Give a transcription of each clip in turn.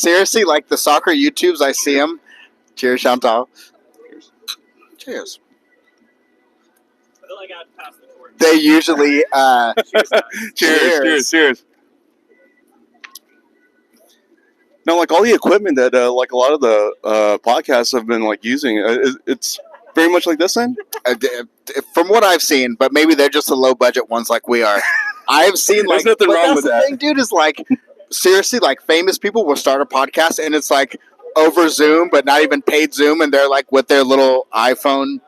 seriously, like the soccer YouTubes, I see them. Cheers, Chantal. Cheers. I feel like I'd pass the torch. They usually Cheers. No, like all the equipment that like a lot of the podcasts have been like using, it's very much like this thing. From what I've seen, but maybe they're just the low budget ones like we are. I've seen like There's nothing wrong with the that. thing, dude, is like seriously, like famous people will start a podcast and it's like over Zoom, but not even paid Zoom, and they're like with their little iPhone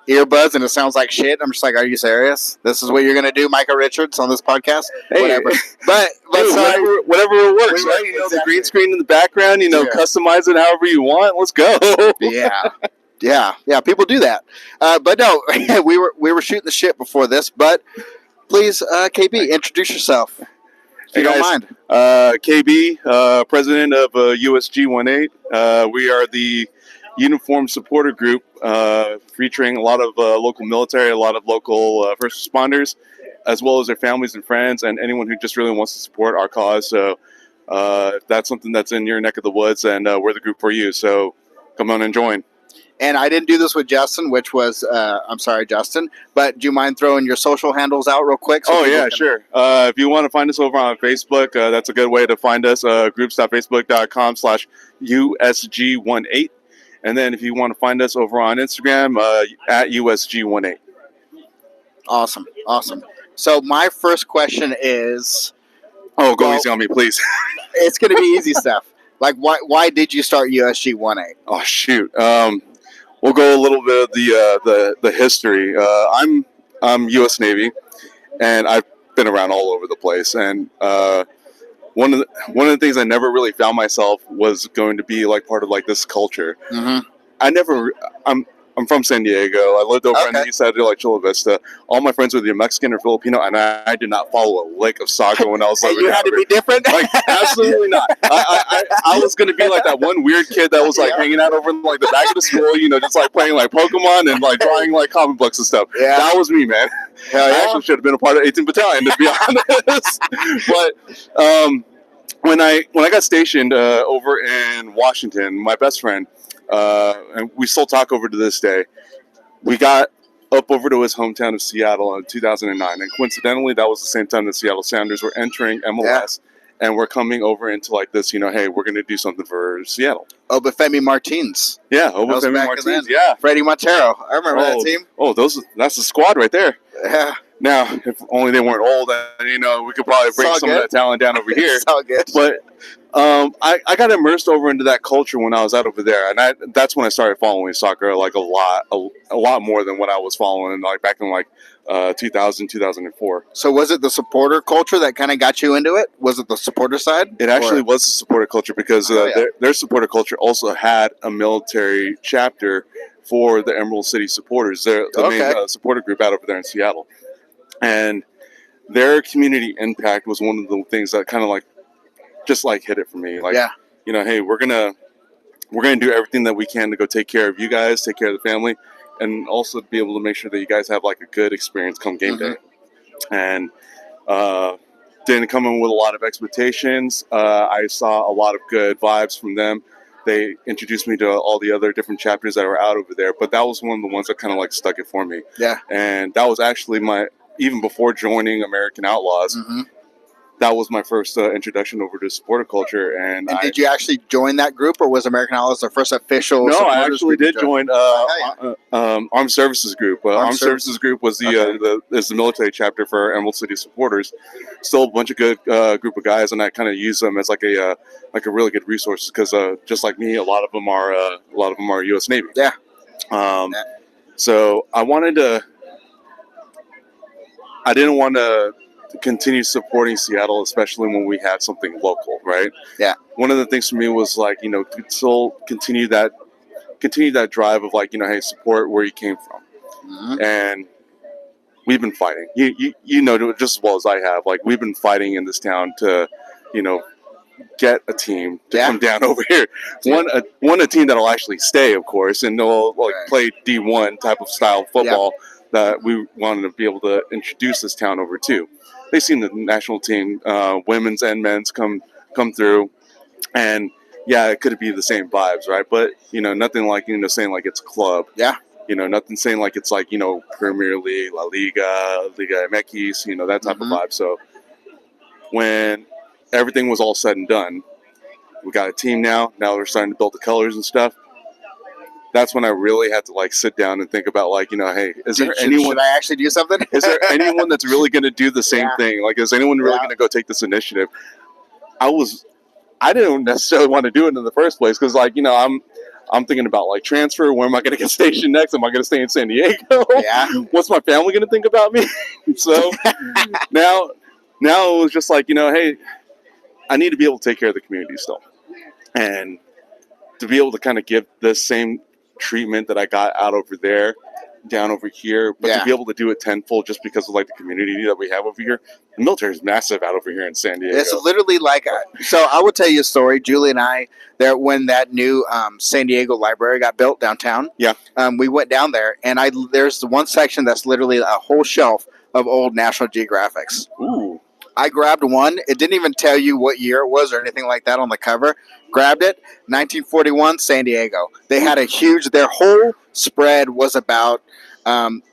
earbuds, and it sounds like shit. I'm just like, are you serious? This is what you're gonna do, Micah Richards, on this podcast? Hey. Whatever. But Dude, whatever works, right? You know, the green screen in the background. You know, customize it however you want. Let's go. Yeah. People do that. But no, we were shooting the shit before this. But please, KB, introduce yourself. If you don't mind. KB, president of USG-18. We are the uniform supporter group featuring a lot of local military, a lot of local first responders, as well as their families and friends, and anyone who just really wants to support our cause. So if that's something that's in your neck of the woods, and we're the group for you. So come on and join. And I didn't do this with Justin, which was, I'm sorry, Justin, but do you mind throwing your social handles out real quick? Sure. If you want to find us over on Facebook, that's a good way to find us, groups.facebook.com/USG18. And then if you want to find us over on Instagram, at USG18. Awesome. So my first question is... Oh, go easy on me, please. It's going to be easy stuff. Like, why did you start USG-18? Oh, shoot. We'll go a little bit of the history. I'm U.S. Navy, and I've been around all over the place. And one of the things I never really found myself was going to be like part of like this culture. Mm-hmm. I'm from San Diego. I lived over on the east side of like Chula Vista. All my friends were either Mexican or Filipino, and I did not follow a lick of soccer when I was living. You had to be different? Like, absolutely not. I was going to be like that one weird kid that was like hanging out over in like the back of the school, you know, just like playing like Pokemon and like drawing like comic books and stuff. Yeah. That was me, man. Hell yeah. I actually should have been a part of 18th Battalion, to be honest. But when I got stationed over in Washington, my best friend, and we still talk over to this day, we got up over to his hometown of Seattle in 2009, and coincidentally that was the same time the Seattle Sounders were entering MLS, and we're coming over into like this, you know, hey, we're going to do something for Seattle. Obafemi Martins. Yeah, Obafemi Martins. Yeah, Freddie Montero. I remember that team. Oh, that's the squad right there. Yeah. Now, if only they weren't old, and you know, we could probably bring some of that talent down over here. It's all good. But I got immersed over into that culture when I was out over there, and that's when I started following soccer like a lot more than what I was following like back in like 2000, 2004. So was it the supporter culture that kind of got you into it? Was it the supporter side? It actually was the supporter culture because their supporter culture also had a military chapter for the Emerald City supporters. They're the main supporter group out over there in Seattle. And their community impact was one of the things that kind of like just like hit it for me. Like, you know, hey, we're gonna do everything that we can to go take care of you guys, take care of the family, and also be able to make sure that you guys have like a good experience come game day. And didn't come in with a lot of expectations. I saw a lot of good vibes from them. They introduced me to all the other different chapters that were out over there, but that was one of the ones that kind of like stuck it for me. Yeah. And that was actually even before joining American Outlaws, that was my first introduction over to supporter culture. And did you actually join that group, or was American Outlaws the first official? No, I actually did join Armed Services Group. Armed Services Group was the military chapter for Emerald City supporters. Still a bunch of good group of guys, and I kind of use them as like a really good resource because just like me, a lot of them are U.S. Navy. Yeah. So I didn't want to continue supporting Seattle, especially when we had something local, right? Yeah. One of the things for me was like, you know, still continue that drive of like, you know, hey, support where you came from. And we've been fighting. You know just as well as I have. Like, we've been fighting in this town to, you know, get a team to come down over here. One a team that'll actually stay, of course, and they'll like play D1 type of style football that we wanted to be able to introduce this town over to. They've seen the national team, women's and men's, come through, and yeah, it could be the same vibes, right? But, nothing like, saying like it's club. Yeah. Nothing saying like it's like, Premier League, La Liga, Liga MX, that type of vibe. So when everything was all said and done, we got a team now. Now we're starting to build the colors and stuff. That's when I really had to like sit down and think about like, hey, should I actually do something? Is there anyone that's really going to do the same thing? Like, is anyone really going to go take this initiative? I didn't necessarily want to do it in the first place because like, I'm thinking about like transfer. Where am I going to get stationed next? Am I going to stay in San Diego? Yeah. What's my family going to think about me? So now it was just like, hey, I need to be able to take care of the community still. And to be able to kind of give the same treatment that I got out over there, down over here, but to be able to do it tenfold just because of like the community that we have over here. The military is massive out over here in San Diego. It's literally like, so I will tell you a story. Julie and I, when that new San Diego library got built downtown, we went down there, and there's one section that's literally a whole shelf of old National Geographics. Ooh. I grabbed one. It didn't even tell you what year it was or anything like that on the cover. Grabbed it, 1941, San Diego. They had their whole spread was about,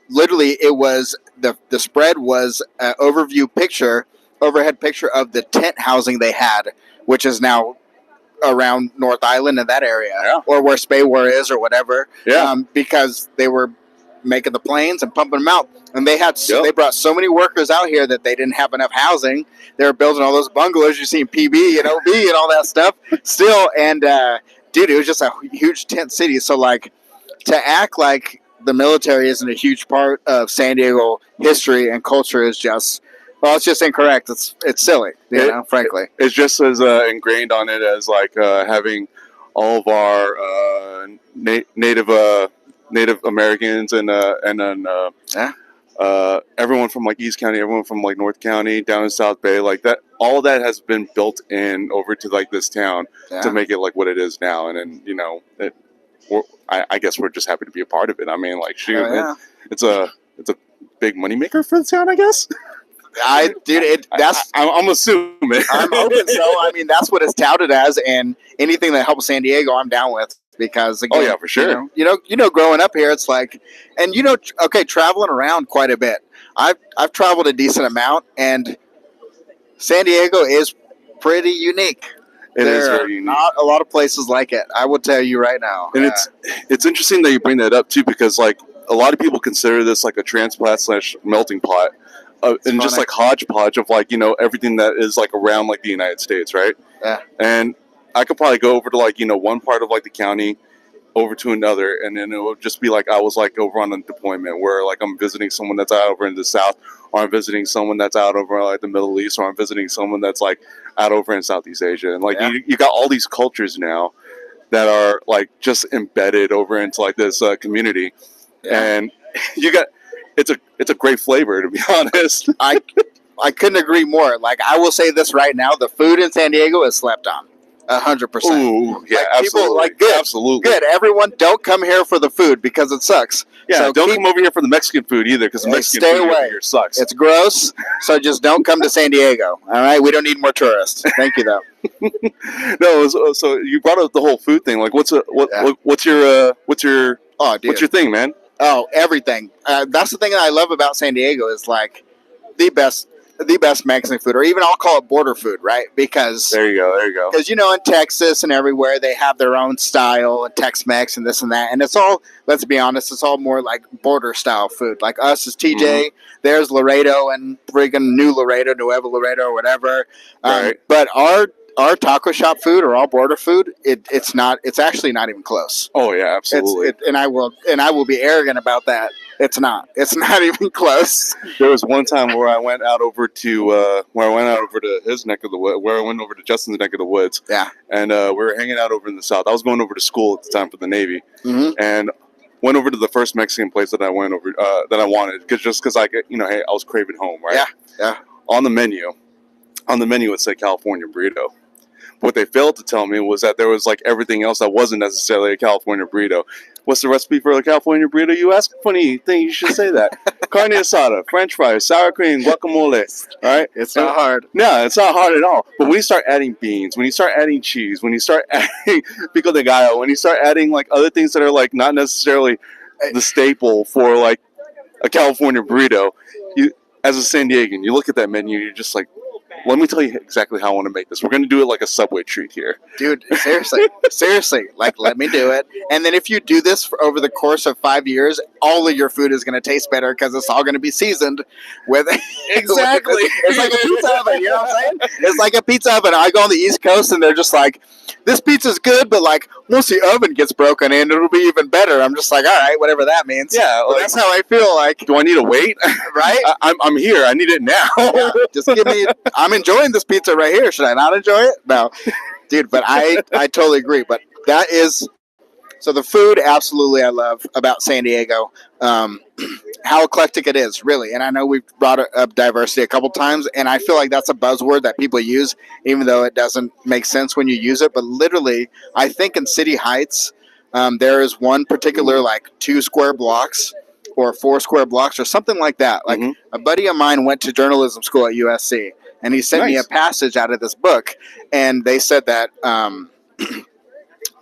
literally it was, the spread was an overhead picture of the tent housing they had, which is now around North Island in that area, or where Spay War is or whatever, because they were making the planes and pumping them out. And they brought so many workers out here that they didn't have enough housing. They were building all those bungalows. You see PB and OB and all that stuff still. And, dude, it was just a huge tent city. So, like, to act like the military isn't a huge part of San Diego history and culture is just, well, it's just incorrect. It's silly, frankly. It's just as ingrained on it as, like, having all of our Native Americans and then everyone from like East County, everyone from like North County, down in South Bay, like that. All of that has been built in over to like this town to make it like what it is now. And then I guess we're just happy to be a part of it. I mean, like, shoot, it's a big moneymaker for the town, I guess. I'm assuming. I'm hoping so. I mean, that's what it's touted as, and anything that helps San Diego, I'm down with. Because again, for sure. Growing up here, it's like, and traveling around quite a bit. I've traveled a decent amount, and San Diego is pretty unique. It is very unique. Not a lot of places like it. I will tell you right now. And it's interesting that you bring that up too, because like a lot of people consider this like a transplant / melting pot, and just like hodgepodge of like everything that is like around like the United States, right? Yeah. And I could probably go over to like, one part of like the county over to another. And then it would just be like, I was like over on a deployment where like I'm visiting someone that's out over in the South, or I'm visiting someone that's out over like the Middle East, or I'm visiting someone that's like out over in Southeast Asia. And like, you got all these cultures now that are like just embedded over into like this community. Yeah. And it's a great flavor, to be honest. I couldn't agree more. Like, I will say this right now, the food in San Diego is slept on. 100%. Ooh, yeah, like, absolutely. People, like, good, absolutely. Good. Everyone, don't come here for the food because it sucks. Yeah, so don't come over here for the Mexican food either, because the Mexican food over here sucks. It's gross. So just don't come to San Diego. All right, we don't need more tourists. Thank you, though. No, so you brought up the whole food thing. Like, what's your thing, man? Oh, everything. That's the thing that I love about San Diego is like the best Mexican food, or even I'll call it border food, right? Because there you go. Because in Texas and everywhere they have their own style, and Tex-Mex and this and that, and it's all, let's be honest, it's all more like border style food. Like us is TJ, there's Laredo and friggin' Nuevo Laredo, or whatever. Right. But our taco shop food or all border food, it's actually not even close. Oh yeah, absolutely. And I will be arrogant about that. It's not even close. There was one time where I went out over to his neck of the woods, where I went over to Justin's neck of the woods. Yeah. And we were hanging out over in the South. I was going over to school at the time for the Navy, and went over to the first Mexican place that I went over that I wanted, because I was craving home, right? Yeah. On the menu it said California burrito. What they failed to tell me was that there was like everything else that wasn't necessarily a California burrito. What's the recipe for a California burrito? You ask. Funny thing, you should say that. Carne asada, French fries, sour cream, guacamole. All right, it's not hard. No, it's not hard at all. But when you start adding beans, when you start adding cheese, when you start adding pico de gallo, when you start adding like other things that are like not necessarily the staple for like a California burrito, you as a San Diegan, you look at that menu, you're just like, let me tell you exactly how I want to make this. We're going to do it like a Subway treat here. Dude, seriously, like, let me do it. And then if you do this for over the course of 5 years, all of your food is going to taste better because it's all going to be seasoned with... Exactly. It's like a pizza oven, you know what I'm saying? It's like a pizza oven. I go on the East Coast and they're just like, this pizza's good, but like, once the oven gets broken in, it'll be even better. I'm just like, all right, whatever that means. Yeah. Like, that's how I feel. Like, do I need to wait? Right? I'm here. I need it now. Yeah, just give me... I'm enjoying this pizza right here. Should I not enjoy it? No. Dude, but I totally agree. But that is... So the food, absolutely, I love about San Diego. How eclectic it is, really. And I know we've brought up diversity a couple times, and I feel like that's a buzzword that people use, even though it doesn't make sense when you use it. But literally, I think in City Heights, there is one particular, like, 2 square blocks or 4 square blocks or something like that. Like, a buddy of mine went to journalism school at USC, and he sent me a passage out of this book, and they said that...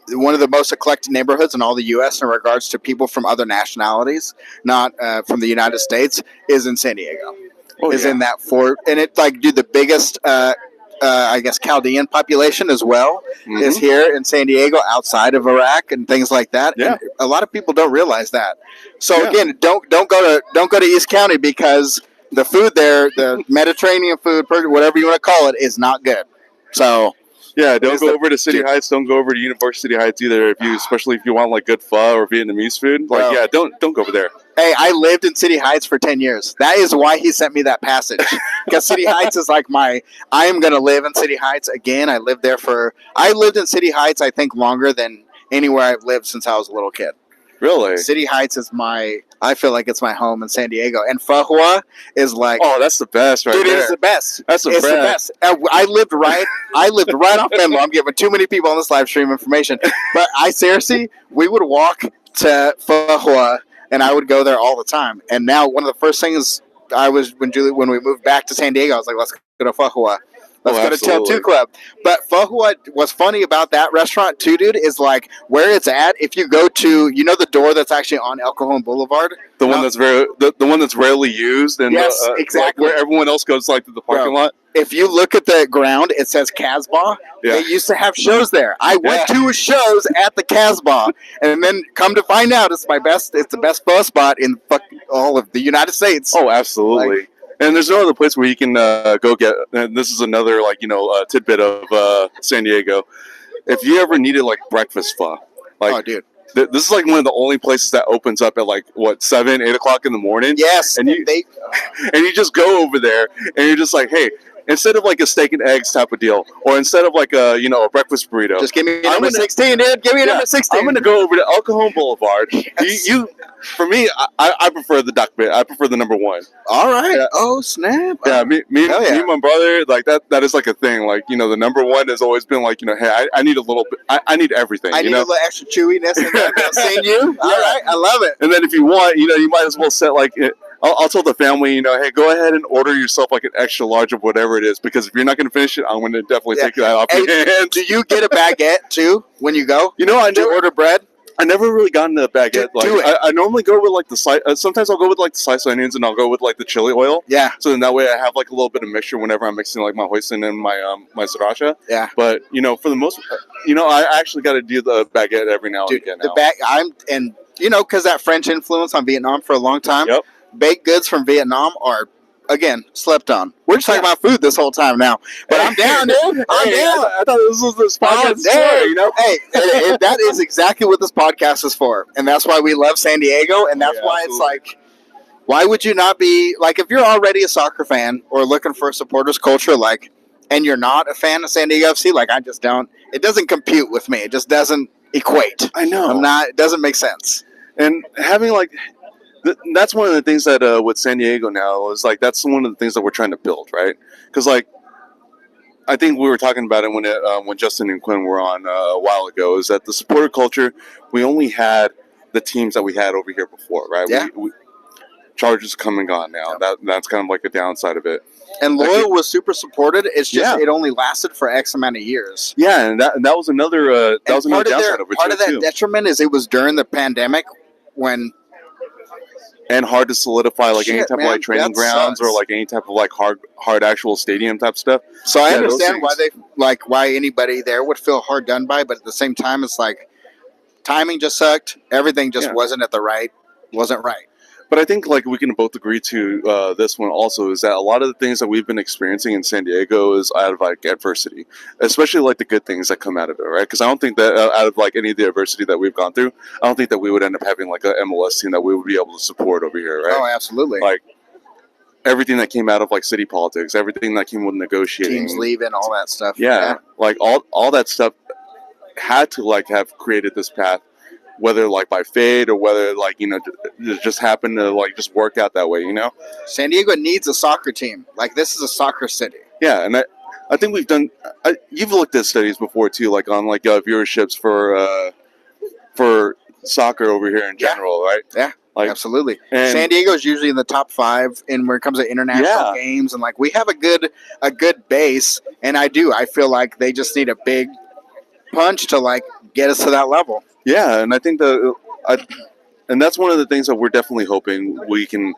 one of the most eclectic neighborhoods in all the U.S. in regards to people from other nationalities, not from the United States, is in San Diego. In that fort. And it's like, dude, the biggest, I guess, Chaldean population as well is here in San Diego outside of Iraq and things like that. Yeah. And a lot of people don't realize that. So again, don't go to East County because the food there, the Mediterranean food, whatever you want to call it, is not good. So... Yeah, don't go over to City Heights. Don't go over to University Heights either. Especially if you want like good pho or Vietnamese food. Like, yeah, don't go over there. Hey, I lived in City Heights for 10 years. That is why he sent me that passage. Because City Heights is like I am going to live in City Heights again. I lived in City Heights, I think, longer than anywhere I've lived since I was a little kid. Really? City Heights is I feel like it's my home in San Diego. And Pho Hua is like... Oh, that's the best right there. Dude, it's the best. That's the best. I lived right off Menlo. I'm giving too many people on this live stream information. But we would walk to Pho Hua, and I would go there all the time. And now one of the first things when we moved back to San Diego, I was like, let's go to Pho Hua. Let's go to Till 2 Club. But Pho Hua, what's funny about that restaurant too, dude, is like where it's at. If you go to, the door that's actually on El Cajon Boulevard, the one that's rarely used, and yes, exactly, like where everyone else goes, like to the parking lot. If you look at the ground, it says Casbah. Yeah. They used to have shows there. I went to shows at the Casbah, and then come to find out, it's the best pho spot in all of the United States. Oh, absolutely. And there's no other place where you can go get. And this is another tidbit of San Diego. If you ever needed like breakfast pho, oh, dude. This is like one of the only places that opens up at like 7, 8 o'clock in the morning. Yes, and you just go over there and you're just like, hey, instead of like a steak and eggs type of deal, or instead of like a breakfast burrito, just give me number 16, dude. Give me number 16. I'm gonna go over to El Cajon Boulevard. Yes. For me, I prefer the duck bit. I prefer the number 1. All right. Yeah. Oh snap! Yeah, me and my brother, like that is like a thing. Like the number 1 has always been like hey, I need a little bit. I need everything. I need a little extra chewiness in there. Seeing you, all right, I love it. And then if you want, you might as well set like. I'll tell the family, hey, go ahead and order yourself like an extra large of whatever it is, because if you're not going to finish it, I'm going to definitely take that off your hands. Do you get a baguette too when you go? I never order bread. I never really gotten a baguette. I normally go with like the sometimes I'll go with like the sliced onions, and I'll go with like the chili oil. Yeah. So then that way I have like a little bit of mixture whenever I'm mixing like my hoisin and my sriracha. Yeah. But for the most, I actually got to do the baguette every now and again. Because that French influence on Vietnam for a long time. Yep. Baked goods from Vietnam are, again, slept on. We're just talking about food this whole time now. But I'm down, dude. I'm down. I thought this was this podcast. Hey, that is exactly what this podcast is for. And that's why we love San Diego. And that's why it's like, why would you not be, like, if you're already a soccer fan or looking for a supporters culture, like, and you're not a fan of San Diego FC, like, I just don't, it doesn't compute with me. It just doesn't equate. I know. It doesn't make sense. And having, like, that's one of the things that with San Diego now is like that's one of the things that we're trying to build, right? Because like I think we were talking about it when Justin and Quinn were on a while ago. Is that the supporter culture? We only had the teams that we had over here before, right? Yeah. Chargers come and gone now. That's kind of like a downside of it. And Loyal was super supported. It's just Yeah. it only lasted for X amount of years. Yeah, and that was another downside of it. Part of that too. detriment is it was during the pandemic when. And hard to solidify like any type of like training grounds or like any type of like hard actual stadium type stuff. So I understand why anybody there would feel hard done by, but at the same time, it's like timing just sucked. Everything just wasn't right. But I think like we can both agree to this one also is that a lot of the things that we've been experiencing in San Diego is out of like adversity, especially like the good things that come out of it, right? Because I don't think that out of like any of the adversity that we've gone through, I don't think that we would end up having like a MLS team that we would be able to support over here, right? Oh, absolutely. Like everything that came out of like city politics, everything that came with negotiating, teams leaving, all that stuff. Yeah. Like all that stuff had to like have created this path. Whether like by fate or whether like it just happened to like just work out that way, San Diego needs a soccer team. Like this is a soccer city. Yeah, and I think we've done. You've looked at studies before too, like on like viewerships for soccer over here in general, right? Yeah, like absolutely. San Diego is usually in the top 5 in when it comes to international games, and like we have a good base. And I feel like they just need a big punch to like get us to that level. Yeah, and I think and that's one of the things that we're definitely hoping we can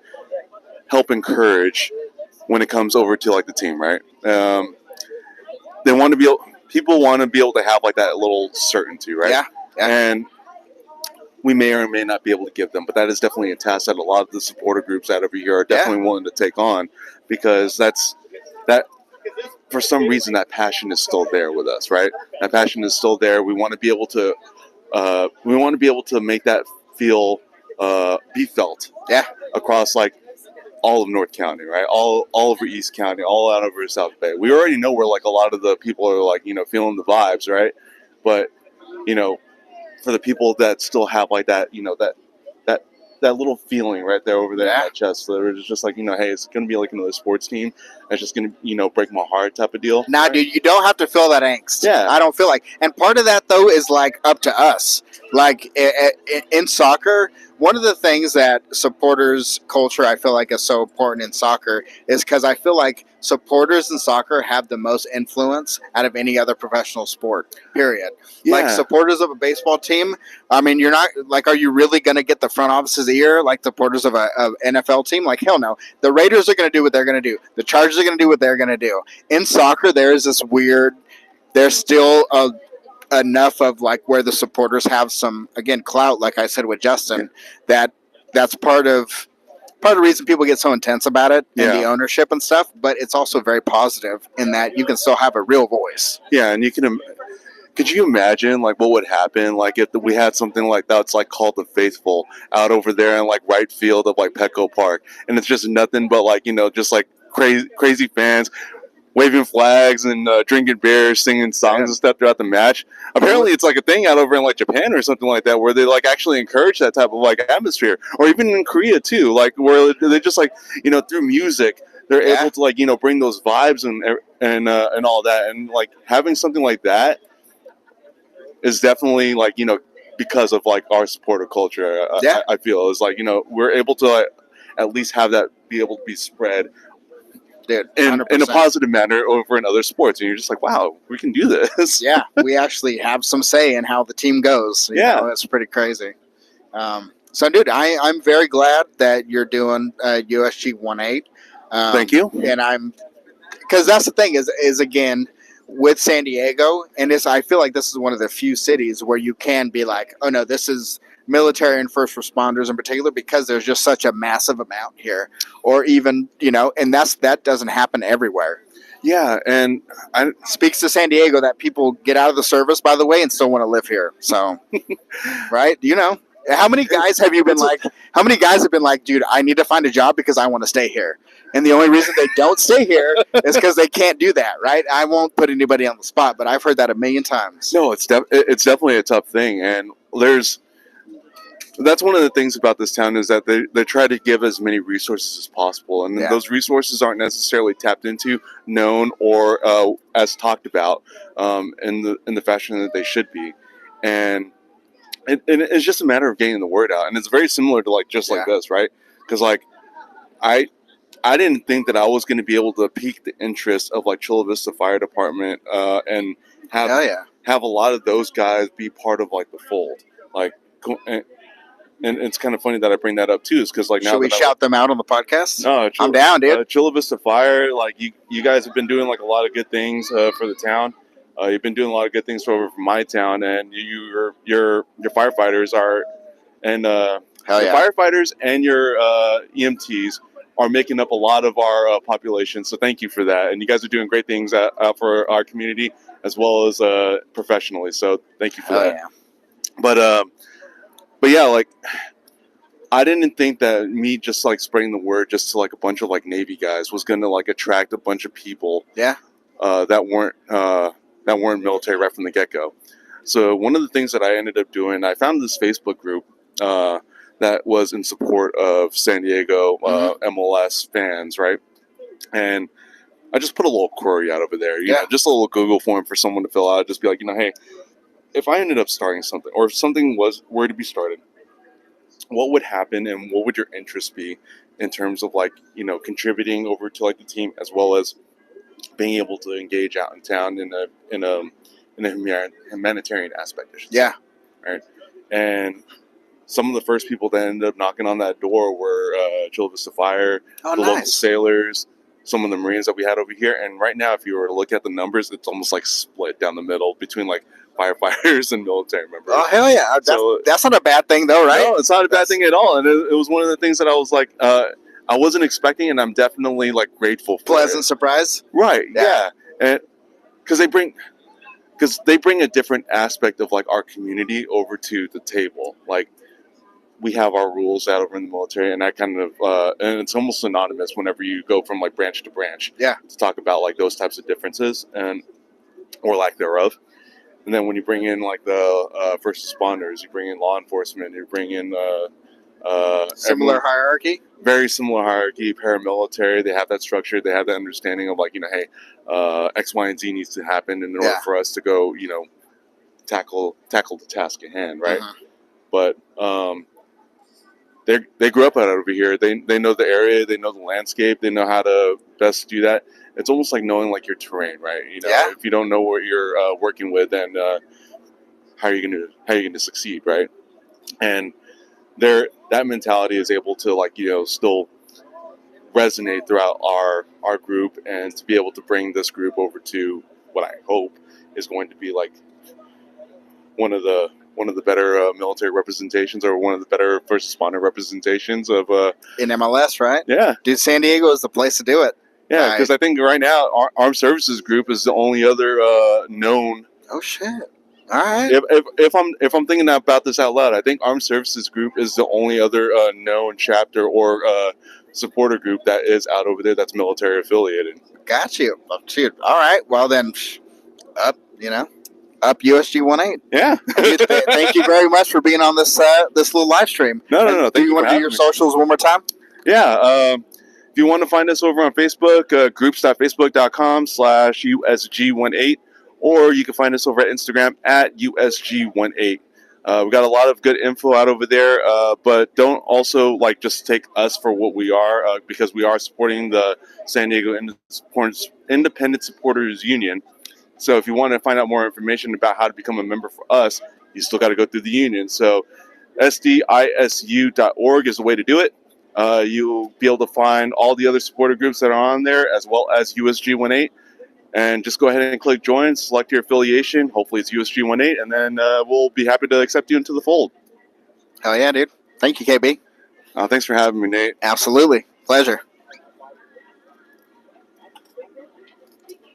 help encourage when it comes over to like the team, right? People want to be able to have like that little certainty, right? Yeah. And we may or may not be able to give them, but that is definitely a task that a lot of the supporter groups out over here are definitely willing to take on, because that for some reason that passion is still there with us, right? That passion is still there. We want to be able to make that be felt across like all of North County, right? All over East County, all out over South Bay. We already know where like a lot of the people are like, feeling the vibes, right? But, for the people that still have like that, that little feeling right there over there in that chest, that it's just like, hey, it's going to be like another sports team. It's just going to, break my heart type of deal. Nah, dude, you don't have to feel that angst. Yeah. I don't feel like. And part of that, though, is like up to us. Like in soccer, one of the things that supporters culture I feel like is so important in soccer is because I feel like supporters in soccer have the most influence out of any other professional sport, period. Yeah. Like supporters of a baseball team, I mean, you're not like, are you really going to get the front office's ear like supporters of a NFL team? Like, hell no. The Raiders are going to do what they're going to do. The Chargers are going to do what they're going to do. In soccer, there is this weird, there's still enough of like where the supporters have some, again, clout, like I said with Justin, that's part of the reason people get so intense about it and the ownership and stuff, but it's also very positive in that you can still have a real voice. Yeah, and could you imagine like what would happen like if we had something like that's like called the Faithful out over there in like right field of like Petco Park, and it's just nothing but like just like crazy fans waving flags and drinking beers, singing songs and stuff throughout the match. Apparently, it's like a thing out over in like Japan or something like that, where they like actually encourage that type of like atmosphere, or even in Korea too, like where they just like through music they're able to like bring those vibes and all that, and like having something like that is definitely like because of like our supporter culture. I feel is like we're able to like, at least have that be able to be spread. Dude, in a positive manner over in other sports, and you're just like, wow, we can do this. Yeah, we actually have some say in how the team goes. You know, it's pretty crazy. So, dude, I'm very glad that you're doing USG 1-8. Thank you. And because that's the thing is again with San Diego, and I feel like this is one of the few cities where you can be like, oh no, this is military and first responders in particular, because there's just such a massive amount here, or even and that doesn't happen everywhere. Yeah, and it speaks to San Diego that people get out of the service, by the way, and still want to live here. So, right? How many guys have you been like? How many guys have been like, dude, I need to find a job because I want to stay here, and the only reason they don't stay here is because they can't do that, right? I won't put anybody on the spot, but I've heard that a million times. No, it's definitely a tough thing, and there's That's one of the things about this town is that they try to give as many resources as possible, and those resources aren't necessarily tapped into, known, or as talked about in the fashion that they should be, and it's just a matter of getting the word out, and it's very similar to like this, right? Because like I didn't think that I was going to be able to pique the interest of like Chula Vista Fire Department and have a lot of those guys be part of like the fold, like. And it's kind of funny that I bring that up too, is because like now should we shout them out on the podcast? No, I'm down, dude. Chula Vista Fire, like you guys have been doing like a lot of good things for the town. You've been doing a lot of good things for my town, and your firefighters are, and firefighters and your EMTs are making up a lot of our population. So thank you for that, and you guys are doing great things for our community as well as professionally. So thank you for that. Yeah. But yeah, like I didn't think that me just like spreading the word just to like a bunch of like Navy guys was gonna like attract a bunch of people. Yeah. That weren't military right from the get go. So one of the things that I ended up doing, I found this Facebook group that was in support of San Diego MLS fans, right? And I just put a little query out over there, you know, just a little Google form for someone to fill out. Just be like, hey, if I ended up starting something, or if something were to be started, what would happen and what would your interest be in terms of like, contributing over to like the team, as well as being able to engage out in town in a humanitarian aspect, I should say. Right. And some of the first people that ended up knocking on that door were Chula Vista Fire, the local sailors, some of the Marines that we had over here. And right now, if you were to look at the numbers, it's almost like split down the middle between like firefighters and military members. Oh, hell yeah. That's not a bad thing, though, right? No, it's not a bad thing at all. And it was one of the things that I was like, I wasn't expecting, and I'm definitely like grateful for Pleasant surprise. Right. Yeah. And because they bring a different aspect of like our community over to the table. Like, we have our rules out over in the military, and I kind of and it's almost synonymous whenever you go from like branch to branch. Yeah. To talk about like those types of differences and or lack thereof. And then when you bring in like the first responders, you bring in law enforcement, you bring in similar hierarchy. Very similar hierarchy. Paramilitary, they have that structure. They have that understanding of like, hey, X, Y, and Z needs to happen in order for us to go, tackle the task at hand, right? But they grew up out over here. They know the area. They know the landscape. They know how to best do that. It's almost like knowing like your terrain, right? If you don't know what you're working with, then how are you gonna succeed, right? And that mentality is able to like still resonate throughout our group, and to be able to bring this group over to what I hope is going to be like one of the better military representations, or one of the better first responder representations of in MLS, right? Yeah, dude, San Diego is the place to do it. Yeah, because I think right now our Armed Services Group is the only other known. Oh shit! All right. If I'm thinking about this out loud, I think Armed Services Group is the only other known chapter or supporter group that is out over there that's military affiliated. Got you. Shoot. All right. Well then, up USG 18. Yeah. Thank you very much for being on this little live stream. No. Do you want to do your socials one more time? Yeah. If you want to find us over on Facebook, groups.facebook.com/USG18, or you can find us over at Instagram at USG18. We got a lot of good info out over there, but don't also like just take us for what we are, because we are supporting the San Diego Independent Supporters Union. So if you want to find out more information about how to become a member for us, you still got to go through the union. So SDISU.org is the way to do it. You'll be able to find all the other supporter groups that are on there, as well as USG18. And just go ahead and click join, select your affiliation. Hopefully it's USG18, and then we'll be happy to accept you into the fold. Hell yeah, dude. Thank you, KB. Thanks for having me, Nate. Absolutely. Pleasure.